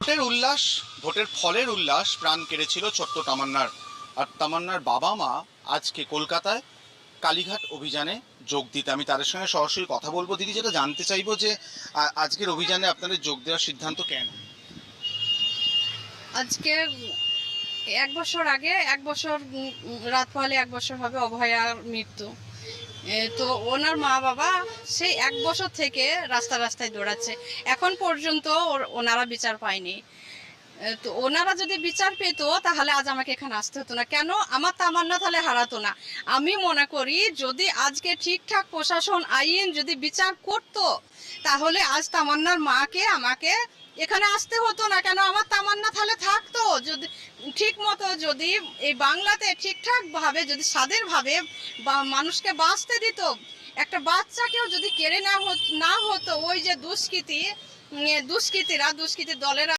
ভোটের উল্লাস, ভোটের ফলের উল্লাস প্রাণ কেড়েছিল ছোট্ট তামান্নার। আর তামান্নার বাবা মা আজকে কলকাতায় কালীঘাট অভিযানে যোগ দিতে। আমি তাদের সঙ্গে সরাসরি কথা বলবো। দিদি, যেটা জানতে চাইবো যে আজকের অভিযানে আপনাদের যোগ দেওয়ার সিদ্ধান্ত কেন? আজকে 1 বছর আগে, 1 বছর রাত পোহালে 1 বছর হবে অভয়ার মৃত্যু। তো ওনার মা বাবা সেই 1 বছর থেকে রাস্তায় দৌড়াচ্ছে। এখন পর্যন্ত ওনারা বিচার পায়নি। তো ওনারা যদি বিচার পেত তাহলে আজ আমাকে এখানে আসতে হতো না। কেন আমার তামান্না তাহলে হারাতো না? আমি মনে করি যদি আজকে ঠিকঠাক প্রশাসন আইন যদি বিচার করত তাহলে আজ তামান্নার মাকে আমাকে এখানে আসতে হতো না। কেন আমার তামান্না তাহলে থাকতো। যদি ঠিক মতো যদি এই বাংলাতে ঠিকঠাক ভাবে যদি স্বাধীনভাবে বা মানুষকে বাঁচতে দিত, একটা বাচ্চাকেও যদি কেড়ে না হতো ওই যে দুষ্কৃতী দুষ্কৃতীর দলেরা